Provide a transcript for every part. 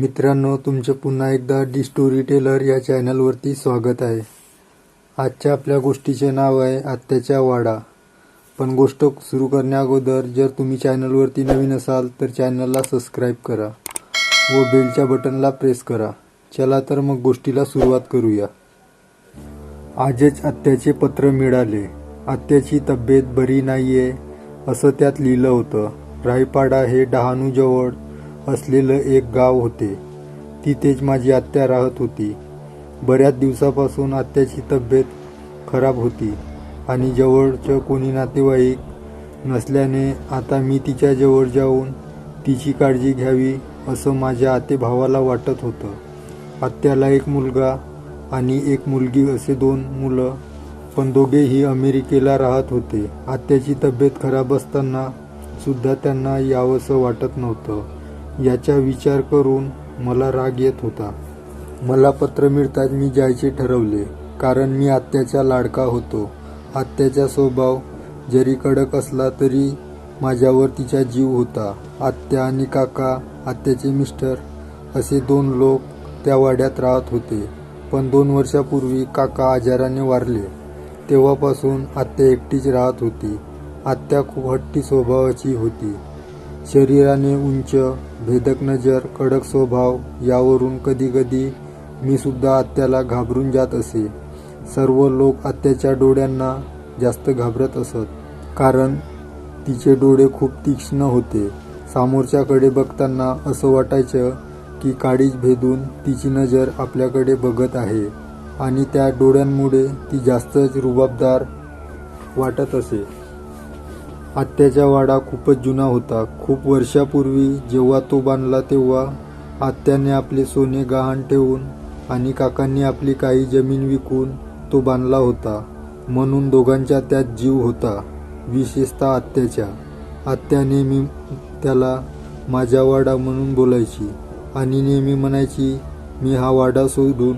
मित्रांनो, तुमचे पुन्हा एकदा डी स्टोरी टेलर या चॅनलवरती स्वागत आहे. आजच्या आपल्या गोष्टीचे नाव आहे आत्याचा वाडा. पण गोष्ट सुरू करण्याअगोदर जर तुम्ही चॅनलवरती नवीन असाल तर चॅनलला सबस्क्राईब करा व बेलच्या बटनला प्रेस करा. चला तर मग गोष्टीला सुरुवात करूया. आजच आत्याचे पत्र मिळाले. आत्याची तब्येत बरी नाहीये असं त्यात लिहिलं होतं. रायपाडा हे डहाणूजवळ असलेलं एक गाव होते. तिथेच माझी आत्या राहत होती. बऱ्याच दिवसापासून आत्याची तब्येत खराब होती आणि जवळचं कोणी नातेवाईक नसल्याने आता मी तिच्याजवळ जाऊन तिची काळजी घ्यावी असं माझ्या आतेभावाला वाटत होतं. आत्याला एक मुलगा आणि एक मुलगी असे 2 मुलं, पण दोघेही अमेरिकेला राहत होते. आत्याची तब्येत खराब असताना सुद्धा त्यांना यावंसं वाटत नव्हतं. याचा विचार करून मला राग येत होता. मला पत्र मिळताच मी जायचे ठरवले, कारण मी आत्याचा लाडका होतो. आत्याचा स्वभाव जरी कडक असला तरी माझ्यावर तिचा जीव होता. आत्या आणि काका, आत्याचे मिस्टर असे 2 लोक त्या वाड्यात राहत होते. पण 2 वर्षापूर्वी काका आजाराने वारले. तेव्हापासून आत्या एकटीच राहत होती. आत्या खूप हट्टी स्वभावाची होती. शरीराने उंच, भेदक नजर, कडक स्वभाव यावरून कधीकधी मी सुद्धा आत्याला घाबरून जात असे. सर्व लोक आत्याच्या डोळ्यांना जास्त घाबरत असत, कारण तिचे डोळे खूप तीक्ष्ण होते. समोरच्याकडे बघताना असं वाटायचं की काळीज भेदून तिची नजर आपल्याकडे बघत आहे आणि त्या डोळ्यांमुळे ती जास्तच रुबाबदार वाटत असे. आत्याचा वाडा खूपच जुना होता. खूप वर्षापूर्वी जेव्हा तो बांधला तेव्हा आत्याने आपले सोने गहाण ठेवून आणि काकांनी आपली काही जमीन विकून तो बांधला होता. म्हणून दोघांचा त्यात जीव होता, विशेषतः आत्याच्या. आत्या नेहमी त्याला माझा वाडा म्हणून बोलायची आणि नेहमी म्हणायची, मी हा वाडा सोडून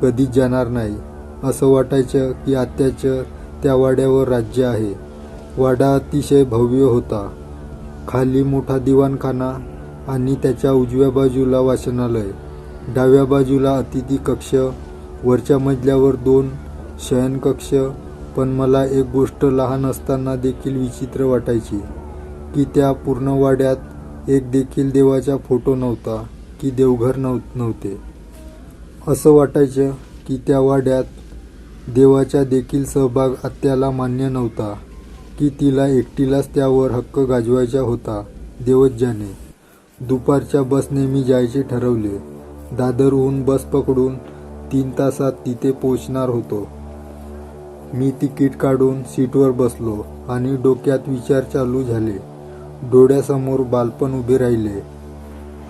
कधीच जाणार नाही. असं वाटायचं की आत्याचं त्या वाड्यावर राज्य आहे. वाडा अतिशय भव्य होता. खाली मोठा दिवाणखाना आणि त्याच्या उजव्या बाजूला वाचनालय, डाव्या बाजूला अतिथी कक्ष, वरच्या मजल्यावर 2 शयनकक्ष. पण मला एक गोष्ट लहान असताना देखील विचित्र वाटायची की त्या पूर्ण वाड्यात एक देखील देवाचा फोटो नव्हता की देवघर नव्हते. असं वाटायचं की त्या वाड्यात देवाचा देखील सहभाग आत्याला मान्य नव्हता, की तिला एकटीलाच त्यावर हक्क गाजवायचा होता. देवच जाणे. दुपारच्या बसने मी जायचे ठरवले. दादरहून बस पकडून 3 तासात तिथे पोहोचणार होतो. मी तिकीट काढून सीटवर बसलो आणि डोक्यात विचार चालू झाले. डोळ्यासमोर बालपण उभे राहिले.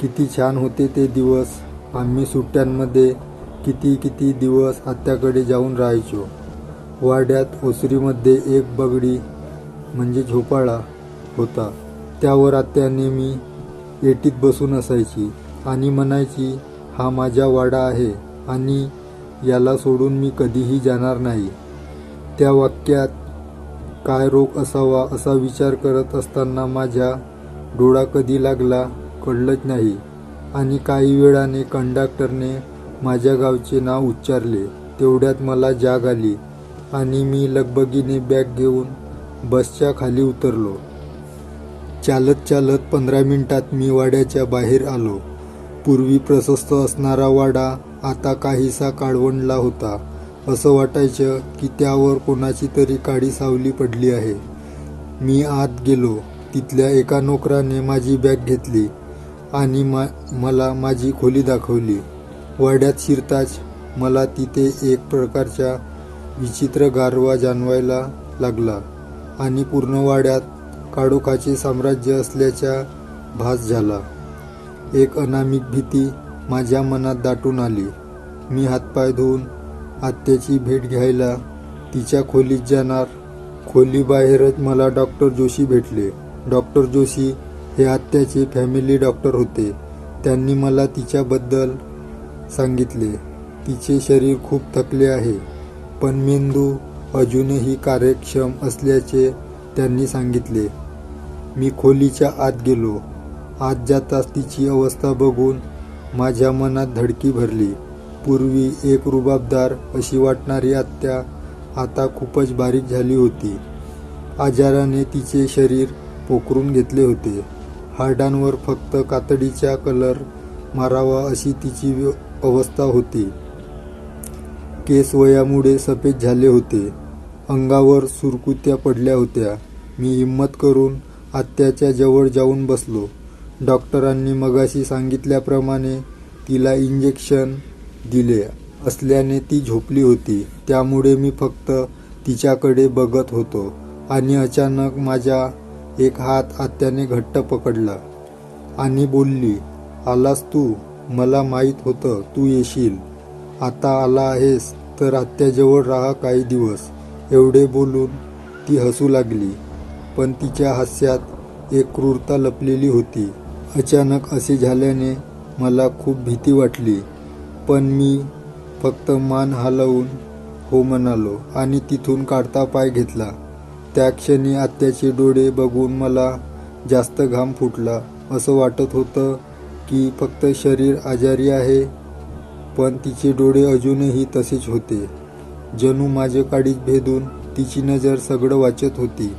किती छान होते ते दिवस. आम्ही सुट्ट्यांमध्ये किती दिवस आत्याकडे जाऊन राहायचो. वाड्यात ओसरीमध्ये एक बगडी म्हणजे झोपाळा होता. त्यावर आत्या नेहमी एटीत बसून असायची आणि म्हणायची, हा माझा वाडा आहे आणि याला सोडून मी कधीही जाणार नाही. त्या वाक्यात काय रोख असावा असा विचार करत असताना माझा डोळा कधी लागला कळलंच नाही आणि काही वेळाने कंडक्टरने माझ्या गावचे नाव उच्चारले. तेवढ्यात मला जाग आली आणि मी लगबगीने बॅग घेऊन बसच्या खाली उतरलो. चालत 15 मिनिटात मी वाड्याच्या बाहेर आलो. पूर्वी प्रशस्त असणारा वाडा आता काहीसा काळवंडला होता. असं वाटायचं की त्यावर कोणाची तरी काळी सावली पडली आहे. मी आत गेलो. तिथल्या एका नोकराने माझी बॅग घेतली आणि मला माझी खोली दाखवली. वाड्यात शिरताच मला तिथे एक प्रकारचा विचित्र गारवा जाणवायला लागला आणि पूर्ण वाड्यात काळोखाचे साम्राज्य असल्याचा भास झाला. एक अनामिक भीती माझ्या मनात दाटून आली. मी हातपाय धुवून आत्याची भेट घ्यायला तिच्या खोलीत जाणार. खोलीबाहेरच मला डॉक्टर जोशी भेटले. डॉक्टर जोशी हे आत्याचे फॅमिली डॉक्टर होते. त्यांनी मला तिच्याबद्दल सांगितले. तिचे शरीर खूप थकले आहे, पण मेंदू अजूनही कार्यक्षम असल्याचे त्यांनी सांगितले. मी खोलीच्या आत गेलो. आत जाताच तिची अवस्था बघून माझ्या मनात धडकी भरली. पूर्वी एक रुबाबदार अशी वाटणारी आत्या आता खूपच बारीक झाली होती. आजाराने तिचे शरीर पोखरून घेतले होते. हाडांवर फक्त कातडीचा कलर मारावा अशी तिची अवस्था होती. केस वयामुळे सफेद झाले होते. अंगावर सुरकुत्या पडल्या होत्या. मी हिम्मत करून आत्याच्या जवळ जाऊन बसलो. डॉक्टरांनी मगाशी सांगितल्याप्रमाणे तिला इंजेक्शन दिले असल्याने ती झोपली होती. त्यामुळे मी फक्त तिच्याकडे बघत होतो आणि अचानक माझा एक हात आत्याने घट्ट पकडला आणि बोलली, "आलास तू? मला माहीत होतं तू येशील. आता आला आहेस तर आत्याजवळ राहा काही दिवस." एवढे बोलून ती हसू लागली, पण तिच्या हास्यात एक क्रूरता लपलेली होती. अचानक असे झाल्याने मला खूप भीती वाटली, पण मी फक्त मान हलवून हो म्हणालो आणि तिथून काढता पाय घेतला. त्या क्षणी आत्याचे डोळे बघून मला जास्त घाम फुटला. असं वाटत होतं की फक्त शरीर आजारी आहे, पण तिचे डोळे अजूनही तसेच होते. जणू माझे काळीज भेदून तिची नजर सगळं वाचत होती.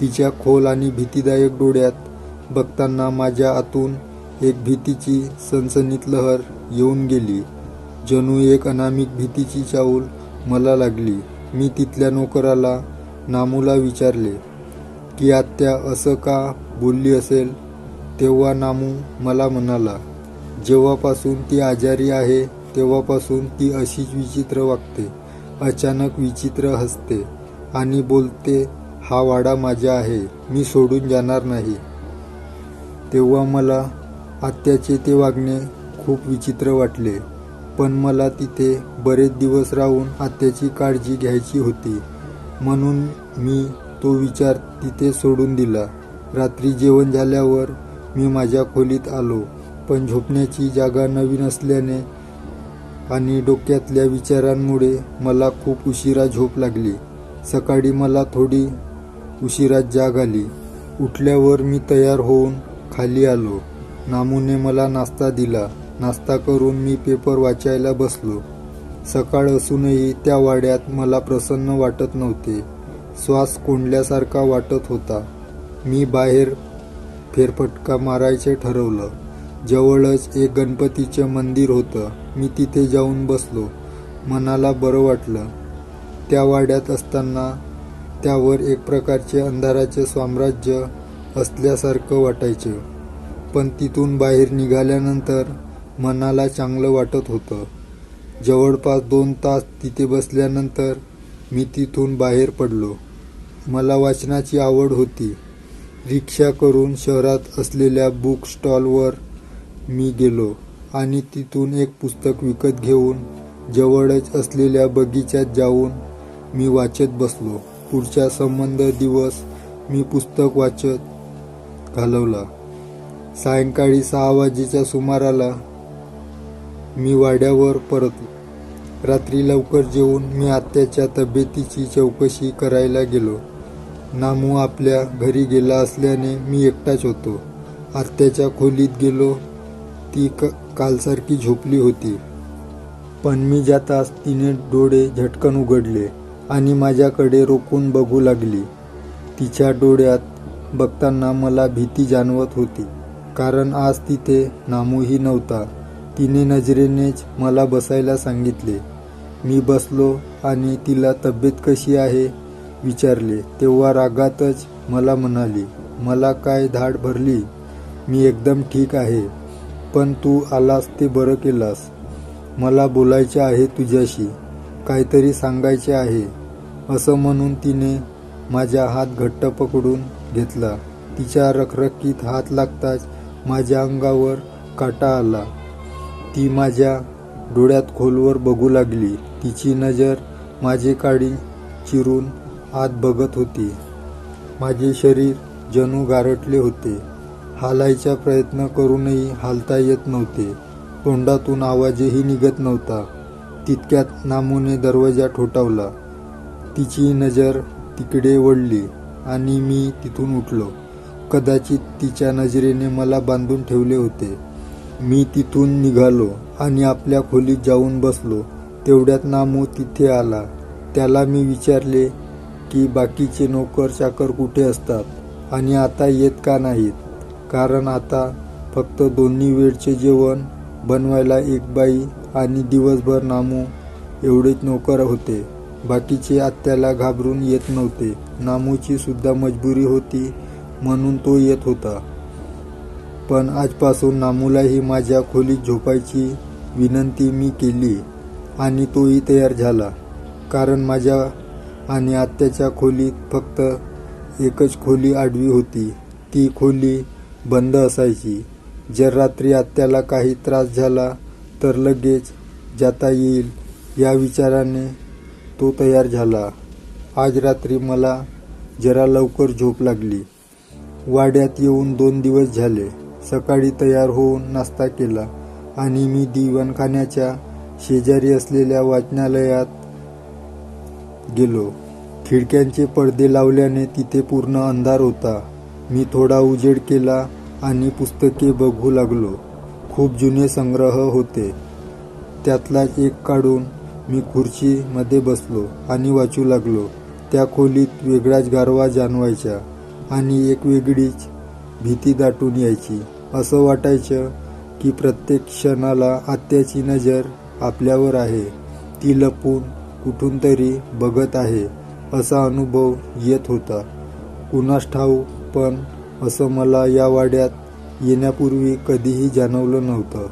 तिच्या खोल आणि भीतीदायक डोळ्यात बघताना माझ्या आतून एक भीतीची सनसनीत लहर येऊन गेली. जणू एक अनामिक भीतीची चाहूल मला लागली. मी तिथल्या नोकराला नामूला विचारले की आत्या असं का बोलली असेल. तेव्हा नामू मला म्हणाला, "जेव्हापासून ती आजारी आहे तेव्हापासून ती अशीच विचित्र वागते. अचानक विचित्र हसते आणि बोलते, 'हा वाडा माझा आहे, मी सोडून जाणार नाही.' तेव्हा मला आत्याचे ते वागणे खूप विचित्र वाटले, पण मला तिथे बरेच दिवस राहून आत्याची काळजी घ्यायची होती. म्हणून मी तो विचार तिथे सोडून दिला. रात्री जेवण झाल्यावर मी माझ्या खोलीत आलो, पण झोपण्याची जागा नवीन असल्याने आणि डोक्यातल्या विचारांमुळे मला खूप उशिरा झोप लागली. सकाळी मला थोडी उशिराच जाग आली. उठल्यावर मी तयार होऊन खाली आलो. नामूने मला नाश्ता दिला. नाश्ता करून मी पेपर वाचायला बसलो. सकाळ असूनही त्या वाड्यात मला प्रसन्न वाटत नव्हते. श्वास कोंडल्यासारखा वाटत होता. मी बाहेर फेरफटका मारायचे ठरवलं. जवळच एक गणपतीचं मंदिर होतं. मी तिथे जाऊन बसलो. मनाला बरं वाटलं. त्या वाड्यात असताना त्यावर एक प्रकारचे अंधाराचे साम्राज्य असल्यासारखं वाटायचं, पण तिथून बाहेर निघाल्यानंतर मनाला चांगलं वाटत होतं. जवळपास 2 तास तिथे बसल्यानंतर मी तिथून बाहेर पडलो. मला वाचनाची आवड होती. रिक्षा करून शहरात असलेल्या बुक स्टॉलवर मी गेलो आणि तिथून एक पुस्तक विकत घेऊन जवळच असलेल्या बगीच्यात जाऊन मी वाचत बसलो. पुढचा संबंध दिवस मी पुस्तक वाचत घालवला. सायंकाळी 6 वाजेच्या सुमाराला मी वाड्यावर परतलो. रात्री लवकर जेवून मी आत्याच्या तब्येतीची चौकशी करायला गेलो. नामू आपल्या घरी गेला असल्याने मी एकटाच होतो. आत्याच्या खोलीत गेलो. ती कालसारखी झोपली होती, पण मी जाताच तिने डोळे झटकन उघडले आणि माझ्याकडे रोखून बघू लागली. तिच्या डोळ्यात बघताना मला भीती जाणवत होती, कारण आज तिथे नामूही नव्हता. तिने नजरेनेच मला बसायला सांगितले. मी बसलो आणि तिला तब्येत कशी आहे विचारले. तेव्हा रागातच मला म्हणाली, "मला काय धाड भरली? मी एकदम ठीक आहे. पण तू आलास ते बरं केलास. मला बोलायचे आहे तुझ्याशी. काहीतरी सांगायचे आहे." असं म्हणून तिने माझा हात घट्ट पकडून घेतला. तिच्या रखरखीत हात लागताच माझ्या अंगावर काटा आला. ती माझ्या डोळ्यात खोलवर बघू लागली. तिची नजर माझे काळी चिरून आत बघत होती. माझे शरीर जणू गारठले होते. हालायचा प्रयत्न करूनही हालता येत नव्हते. तोंडातून आवाजही निघत नव्हता. तितक्यात नामूने दरवाजा ठोठावला. तिची नजर तिकडे वळली आणि मी तिथून उठलो. कदाचित तिच्या नजरेने मला बांधून ठेवले होते. मी तिथून निघालो आणि आपल्या खोलीत जाऊन बसलो. तेवढ्यात नामू तिथे आला. त्याला मी विचारले की बाकीचे नोकर चाकर कुठे असतात आणि आता येत का नाहीत, कारण आता फक्त दोन्ही वेळचे जेवण बनवायला एक बाई आणि दिवसभर नामू एवढेच नोकर होते. बाकीचे आत्याला घाबरून येत नव्हते. नामूची सुद्धा मजबुरी होती म्हणून तो येत होता. पण आजपासून नामूलाही माझ्या खोलीत झोपायची विनंती मी केली आणि तोही तयार झाला, कारण माझ्या आणि आत्याच्या खोलीत फक्त एकच खोली आडवी होती. ती खोली बंद असायची. जर रात्री आत्याला काही त्रास झाला तर लगेच जाता येईल या विचाराने तो तयार झाला. आज रात्री मला जरा लवकर झोप लागली. वाड्यात येऊन 2 दिवस झाले. सकाळी तयार होऊन नाश्ता केला आणि मी दिवाणखान्याच्या शेजारी असलेल्या वाचनालयात गेलो. खिडक्यांचे पडदे लावल्याने तिथे पूर्ण अंधार होता. मी थोडा उजेड केला आणि पुस्तके बघू लागलो. खूप जुने संग्रह होते. त्यातलाच एक काढून मी खुर्चीमध्ये बसलो आणि वाचू लागलो. त्या खोलीत वेगळाच गारवा जाणवायचा आणि एक वेगळीच भीती दाटून यायची. असं वाटायचं की प्रत्येक क्षणाला आत्याची नजर आपल्यावर आहे. ती लपून कुठून तरी बघत आहे असा अनुभव येत होता. कुणास ठाऊक, पण असं मला या वाड्यात येण्यापूर्वी कधीही जाणवलं नव्हतं.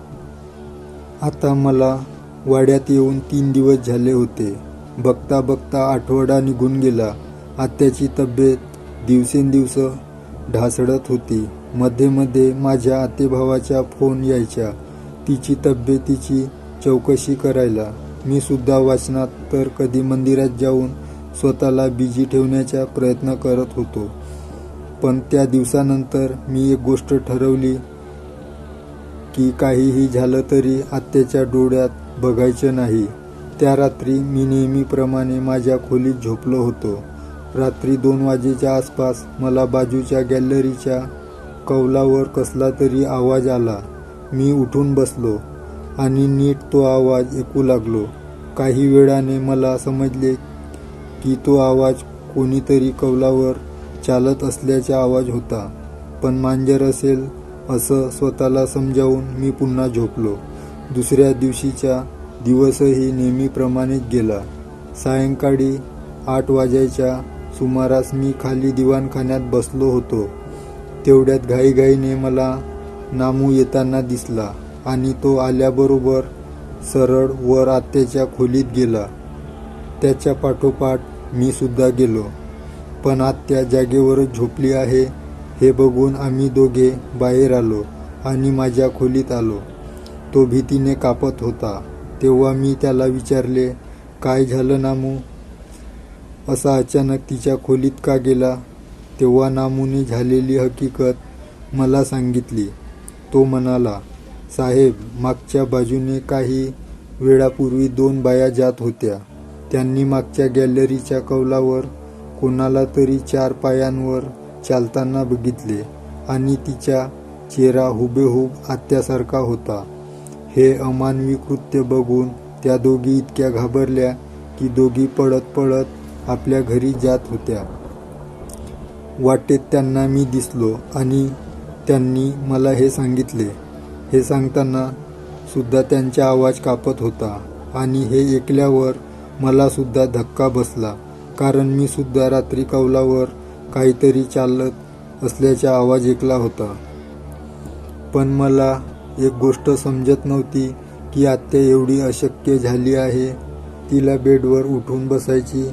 आता मला वाड्यात येऊन 3 दिवस झाले होते. बघता बघता आठवडा निघून गेला. आत्याची तब्येत दिवसेंदिवस ढासळत होती. मध्ये मध्ये माझ्या आतेभावाच्या फोन यायच्या तिची तब्येतीची चौकशी करायला. मी सुद्धा वाचनात तर कधी मंदिरात जाऊन स्वतःला बिझी ठेवण्याचा प्रयत्न करत होतो. पण त्या दिवसानंतर मी एक गोष्ट ठरवली की काहीही झालं तरी आत्याच्या डोळ्यात बघायचं नाही. त्या रात्री मी नेहमीप्रमाणे माझ्या खोलीत झोपलो होतो. रात्री 2 वाजेच्या आसपास मला बाजूच्या गॅलरीच्या कौलावर कसला तरी आवाज आला. मी उठून बसलो आणि नीट तो आवाज ऐकू लागलो. काही वेळाने मला समजले की तो आवाज कोणीतरी कौलावर चालत असल्याचा आवाज होता. पण मांजर असेल असं स्वतःला समजावून मी पुन्हा झोपलो. दुसऱ्या दिवशीचा दिवसही नेहमीप्रमाणेच गेला. सायंकाळी 8 वाजायच्या सुमारास मी खाली दिवाणखान्यात बसलो होतो. तेवढ्यात घाईघाईने मला नामू येताना दिसला आणि तो आल्याबरोबर सरळ वर आत्याच्या खोलीत गेला. त्याच्या पाठोपाठ मी सुद्धा गेलो. पण आत्या जागेवरच झोपली आहे हे बघून आम्ही दोघे बाहेर आलो आणि माझ्या खोलीत आलो. तो भीतीने कापत होता. तेव्हा मी त्याला विचारले, काय झालं नामू? असा अचानक तिच्या खोलीत का गेला? तेव्हा नामूने झालेली हकीकत मला सांगितली. तो म्हणाला, साहेब, मागच्या बाजूने काही वेळापूर्वी 2 बाया जात होत्या. त्यांनी मागच्या गॅलरीच्या कौलावर कोणाला तरी 4 पायांवर चालताना बघितले आणि तिचा चेहरा हुबेहूब आत्यासारखा होता. हे अमानवी कृत्य बघून त्या दोघी इतक्या घाबरल्या की दोघी पळत पळत आपल्या घरी जात होत्या. वाटेत त्यांना मी दिसलो आणि त्यांनी मला हे सांगितले. हे सांगताना सुद्धा त्यांचा आवाज कापत होता आणि हे ऐकल्यावर मला सुद्धा धक्का बसला, कारण मी सुद्धा रात्री कौलावर काहीतरी चालत असल्याचा आवाज ऐकला होता. पण मला एक गोष्ट समजत नव्हती की आत्या एवढी अशक्य झाली आहे. तिला बेडवर उठून बसायची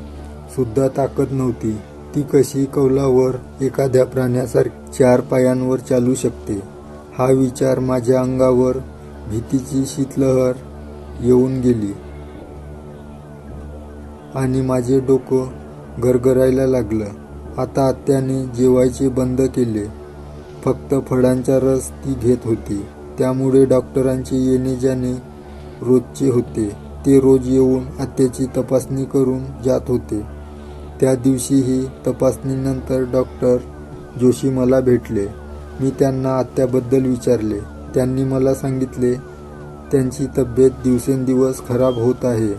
सुद्धा ताकद नव्हती. ती कशी कौलावर एखाद्या प्राण्यासारखी 4 पायांवर चालू शकते? हा विचार माझ्या अंगावर भीतीची शीतलहर येऊन गेली आणि माझे डोकं गरगरायला लागलं. आता आत्याने जेवायचे बंद केले. फक्त फळांचा रस ती घेत होती. त्यामुळे डॉक्टरांचे येणे जाणे रोजचे होते. ते रोज येऊन आत्याची तपासणी करून जात होते. त्या दिवशीही तपासणीनंतर डॉक्टर जोशी मला भेटले. मी त्यांना आत्याबद्दल विचारले. त्यांनी मला सांगितले त्यांची तब्येत दिवसेंदिवस खराब होत आहे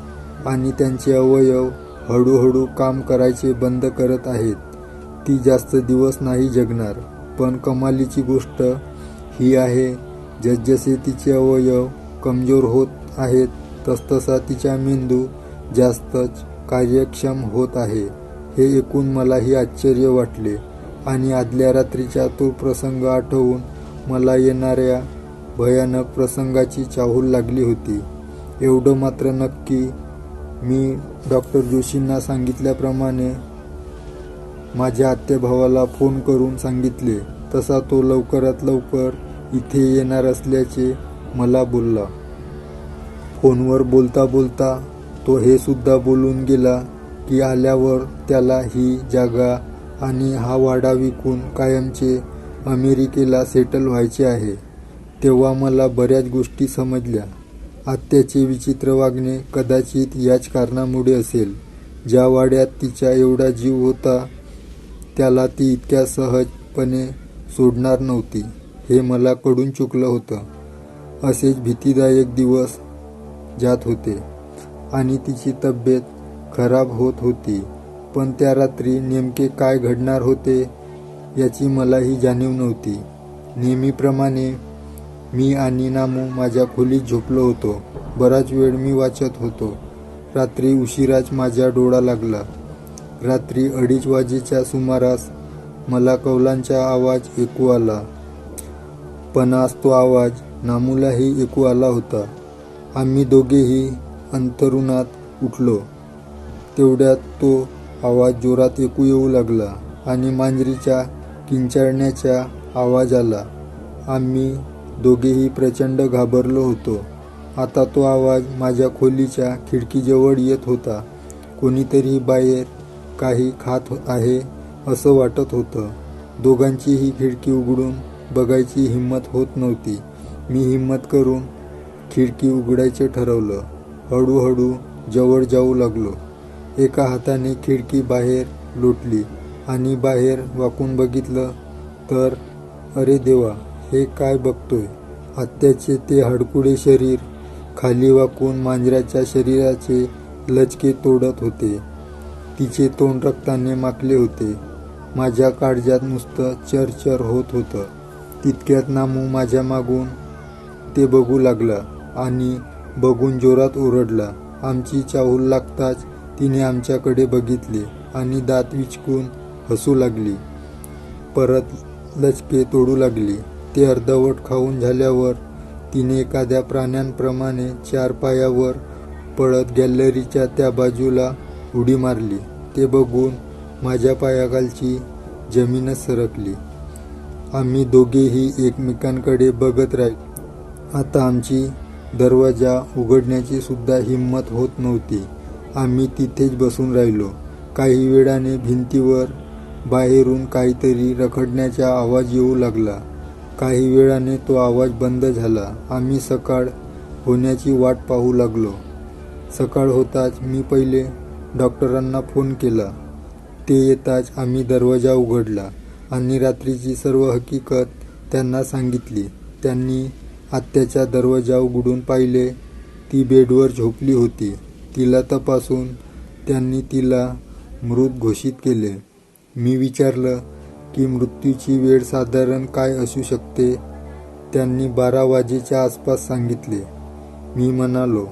आणि त्यांचे अवयव हळूहळू काम करायचे बंद करत आहेत. ती जास्त दिवस नाही जगणार. पण कमालीची गोष्ट ही आहे, जसजसे तिचे अवयव कमजोर होत आहेत तसतसा तिचा मेंदू जास्तच कार्यक्षम होत आहे. हे ऐकून मलाही आश्चर्य वाटले आणि आदल्या रात्रीचा तो प्रसंग आठवून मला येणाऱ्या भयानक प्रसंगाची चाहूल लागली होती. एवढं मात्र नक्की, मी डॉक्टर जोशींना सांगितल्याप्रमाणे माझ्या आत्याभावाला फोन करून सांगितले. तसा तो लवकरात लवकर इथे येणार असल्याचे मला बोलला. फोनवर बोलता बोलता तो हे सुद्धा बोलून गेला की आल्यावर त्याला ही जागा आणि हा वाडा विकून कायमचे अमेरिकेला सेटल व्हायचे आहे. तेव्हा मला बऱ्याच गोष्टी समजल्या. आत्याचे विचित्र वागणे कदाचित याच कारणामुळे असेल. ज्या वाड्यात तिचा एवढा जीव होता त्याला ती इतक्या सहजपणे सोडणार नव्हती, हे मला कळून चुकलं होतं. असेच भीतीदायक दिवस जात होते आणि तिची तब्येत खराब होत होती. पण त्या रात्री नेमके काय घडणार होते याची मलाही जाणीव नव्हती. नेहमीप्रमाणे मी आणि नामू माझ्या खोलीत झोपलो होतो. बराच वेळ मी वाचत होतो. रात्री उशिराच माझा डोळा लागला. रात्री 2:30 वाजेच्या सुमारास मला कौलांचा आवाज ऐकू आला. पण आज तो आवाज नामूलाही ऐकू आला होता. आम्ही दोघेही अंथरुणात उठलो. तेवढ्यात तो आवाज जोरात ऐकू येऊ लागला आणि मांजरीच्या किंचाळण्याचा आवाज आला. आम्ही दोघेही प्रचंड घाबरलो होतो. आता तो आवाज माझ्या खोलीच्या खिडकीजवळ येत होता. कोणीतरी बाहेर काही खात आहे असं वाटत होतं. दोघांचीही खिडकी उघडून बघायची हिंमत होत नव्हती. मी हिंमत करून खिडकी उघडायचे ठरवलं. हळूहळू जवळ जाऊ लागलो. एका हाताने खिडकी बाहेर लोटली आणि बाहेर वाकून बघितलं तर अरे देवा, हे काय बघतोय? आत्याचे ते हडकुळे शरीर खाली वाकून मांजराच्या शरीराचे लचके तोडत होते. तिचे तोंड रक्ताने माखले होते. माझ्या काळजात नुसतं चरचर होत होतं. तितक्यात नामू माझ्या मागून ते बघू लागला आणि बघून जोरात ओरडला. आमची चाहूल लागताच तिने आमच्याकडे बघितले आणि दात विचकून हसू लागली. परत लचके तोडू लागली. ते अर्धवट खाऊन झाल्यावर तिने एखाद्या प्राण्यांप्रमाणे 4 पायावर पळत गॅलरीच्या त्या बाजूला उडी मारली. ते बघून माझ्या पायाखालची जमीनच सरकली. आम्ही दोघेही एकमेकांकडे बघत राहिलो. आता आमची दरवाजा उघडण्याची सुद्धा हिंमत होत नव्हती. आम्ही तिथेच बसून राहिलो. काही वेळाने भिंतीवर बाहेरून काहीतरी रखडण्याचा आवाज येऊ लागला. काही वेळाने तो आवाज बंद झाला. आम्ही सकाळ होण्याची वाट पाहू लागलो. सकाळ होताच मी पहिले डॉक्टरांना फोन केला. ते येताच आम्ही दरवाजा उघडला आणि रात्रीची सर्व हकीकत त्यांना सांगितली. त्यांनी आत्याचा दरवाजा उघडून पाहिले. ती बेडवर झोपली होती. तिला तपासून त्यांनी तिला मृत घोषित केले. मी विचारलं की मृत्यूची वेळ साधारण काय असू शकते. त्यांनी 12 वाजेच्या आसपास सांगितले. मी म्हणालो,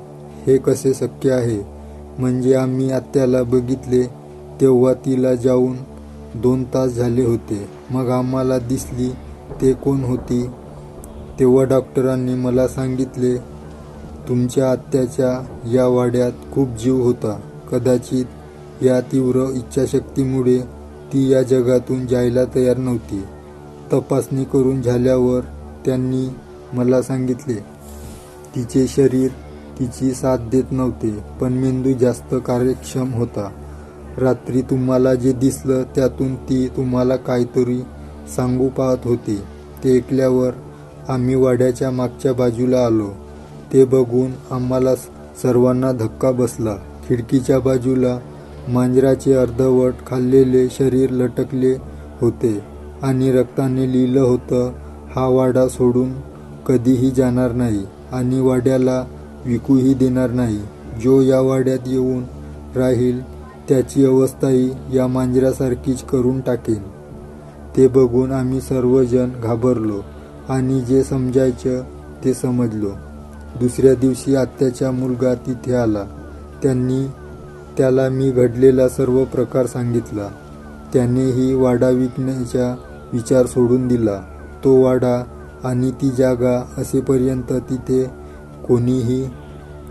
हे कसे शक्य आहे? म्हणजे आम्ही आत्याला बघितले तेव्हा तिला जाऊन 2 तास झाले होते. मग आम्हाला दिसली ते कोण होती? तेव्हा डॉक्टरांनी मला सांगितले, तुमच्या आत्याच्या या वाड्यात खूप जीव होता. कदाचित या तीव्र इच्छाशक्तीमुळे ती या जगातून जायला तयार नव्हती. तपासणी करून झाल्यावर त्यांनी मला सांगितले, तिचे शरीर तिची साथ देत नव्हते, पण मेंदू जास्त कार्यक्षम होता. रात्री तुम्हाला जे दिसलं त्यातून ती तुम्हाला काहीतरी सांगू पाहत होती. ते ऐकल्यावर आम्ही वाड्याच्या मागच्या बाजूला आलो. ते बघून आम्हाला सर्वांना धक्का बसला. खिडकीच्या बाजूला मांजराचे अर्धवट खाल्लेले शरीर लटकले होते आणि रक्ताने लिहिलं होतं, हा वाडा सोडून कधीही जाणार नाही आणि वाड्याला विकूही देणार नाही. जो या वाड्यात येऊन राहील त्याची अवस्थाही या मांजरासारखीच करून टाकेन. ते बघून आम्ही सर्वजण घाबरलो आणि जे समजायचं ते समजलो. दुसऱ्या दिवशी आत्याचा मुलगा तिथे आला. त्याला मी घडलेला सर्व प्रकार सांगितला. त्यानेही वाडा विकण्याचा विचार सोडून दिला. तो वाडा आणि ती जागा असेपर्यंत कोणीही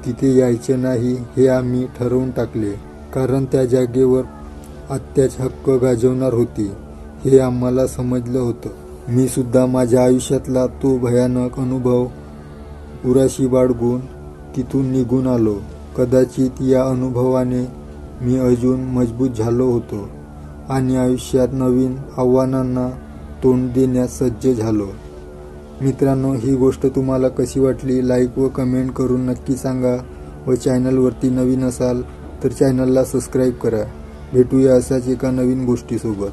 तिथे यायचे नाही हे आम्ही ठरवून टाकले, कारण त्या जागेवर आत्याच हक्क गाजवणार होती हे आम्हाला समजलं होतं. मी सुद्धा माझ्या आयुष्यातला तो भयानक अनुभव उराशी बाळगून तिथून निघून आलो. कदाचित या अनुभवाने मी अजून मजबूत झालो होतो आणि आयुष्यात नवीन आव्हानांना तोंड देण्यास सज्ज झालो. मित्रांनो, ही गोष्ट तुम्हाला कशी वाटली लाईक व कमेंट करून नक्की सांगा व चॅनलवरती नवीन असाल तर चॅनलला सबस्क्राईब करा. भेटूया असाच एका नवीन गोष्टीसोबत.